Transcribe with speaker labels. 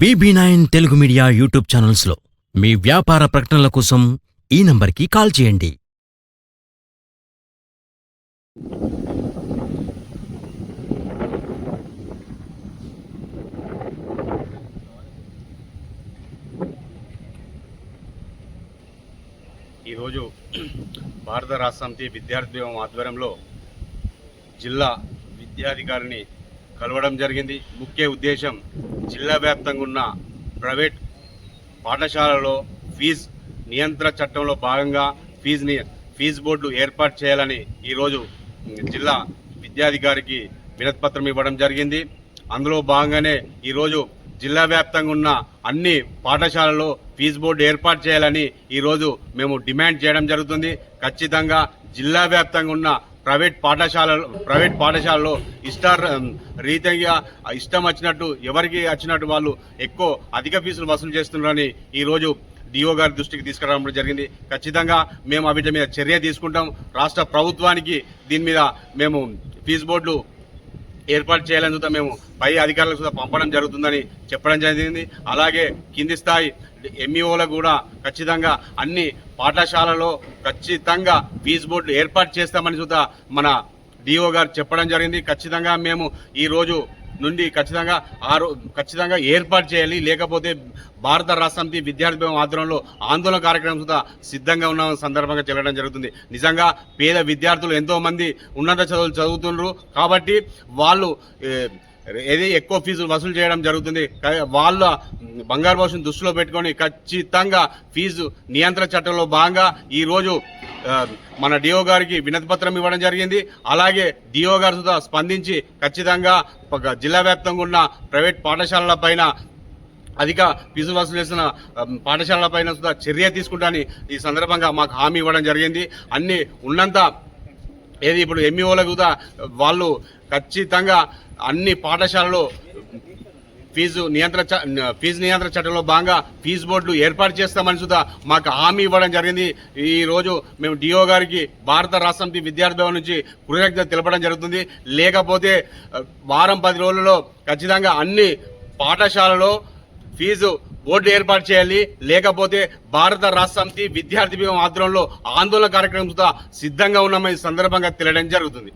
Speaker 1: BB9 Telugu media YouTube ఛానల్స్లో మీ వ్యాపార ప్రకటనల కోసం ఈ నంబర్కి కాల్ చేయండి.
Speaker 2: ఈరోజు భారత రాష్ట్ర సమితి విద్యార్థి విభాగం ఆధ్వర్యంలో జిల్లా విద్యాధికారిని కలవడం జరిగింది. ముఖ్య ఉద్దేశం జిల్లా వ్యాప్తంగా ఉన్న ప్రైవేట్ పాఠశాలలో ఫీజు నియంత్రణ చట్టంలో భాగంగా ఫీజు బోర్డులు ఏర్పాటు చేయాలని ఈరోజు జిల్లా విద్యాధికారికి వినతిపత్రం ఇవ్వడం జరిగింది. అందులో భాగంగానే ఈరోజు జిల్లా వ్యాప్తంగా ఉన్న అన్ని పాఠశాలలో ఫీజు బోర్డు ఏర్పాటు చేయాలని ఈరోజు మేము డిమాండ్ చేయడం జరుగుతుంది. ఖచ్చితంగా జిల్లా వ్యాప్తంగా ఉన్న ప్రైవేట్ పాఠశాలలో రీతిగా ఇష్టం వచ్చినట్టు ఎవరికి వచ్చినట్టు వాళ్ళు ఎక్కువ అధిక ఫీజులు వసూలు చేస్తున్నారని ఈరోజు డిఓ గారి దృష్టికి తీసుకురావడం జరిగింది. ఖచ్చితంగా మేము వీటి మీద చర్య తీసుకుంటాం. రాష్ట్ర ప్రభుత్వానికి దీని మీద మేము ఫీజు బోర్డులు ఏర్పాటు చేయాలని చూద్దాం మేము పై అధికారులకు కూడా పంపడం జరుగుతుందని చెప్పడం జరిగింది. అలాగే కింది స్థాయి ఎంఈఓలకు కూడా ఖచ్చితంగా అన్ని పాఠశాలలో ఖచ్చితంగా ఫీజు బోర్డు ఏర్పాటు చేస్తామని చూద్దా మన డిఓ గారు చెప్పడం జరిగింది. ఖచ్చితంగా మేము ఈ రోజు నుండి ఖచ్చితంగా ఏర్పాటు చేయాలి, లేకపోతే భారత రాష్ట్ర సమితి విద్యార్థి విభాగం ఆధ్వర్యంలో ఆందోళన కార్యక్రమం సుధా సిద్ధంగా ఉన్న సందర్భంగా చెల్లడం జరుగుతుంది. నిజంగా పేద విద్యార్థులు ఎంతో మంది ఉన్నత చదువులు చదువుతున్నారు కాబట్టి వాళ్ళు ఎక్కువ ఫీజులు వసూలు చేయడం జరుగుతుంది. వాళ్ళ బంగారు భవిష్యత్తు దృష్టిలో పెట్టుకొని ఖచ్చితంగా ఫీజు నియంత్రణ చట్టంలో భాగంగా ఈరోజు మన డిఓ గారికి వినతిపత్రం ఇవ్వడం జరిగింది. అలాగే డిఓ గారు సుధా స్పందించి ఖచ్చితంగా జిల్లా వ్యాప్తంగా ఉన్న ప్రైవేట్ పాఠశాలల పైన అధిక ఫీజులు వసూలు చేస్తున్న పాఠశాలల పైన సుధా చర్య తీసుకుంటానని ఈ సందర్భంగా మాకు హామీ ఇవ్వడం జరిగింది. అన్ని ఉన్నంత ఇప్పుడు ఎంఈఓలకు కూడా వాళ్ళు ఖచ్చితంగా అన్ని పాఠశాలలో ఫీజు నియంత్రణ చట్టంలో భాగంగా ఫీజు బోర్డులు ఏర్పాటు చేస్తామని సుధా మాకు హామీ ఇవ్వడం జరిగింది. ఈ రోజు మేము డిఓ గారికి భారత రాష్ట్ర సమితి విద్యార్థి భవన్ నుంచి కృతజ్ఞత తెలపడం జరుగుతుంది. లేకపోతే వారం 10 రోజులలో ఖచ్చితంగా అన్ని పాఠశాలలో ఫీజు బోర్డు ఏర్పాటు చేయాలి, లేకపోతే భారత రాష్ట్ర సమితి విద్యార్థి విభాగం ఆధ్వర్యంలో ఆందోళన కార్యక్రమం సిద్ధంగా ఉన్నామని సందర్భంగా తెలియడం జరుగుతుంది.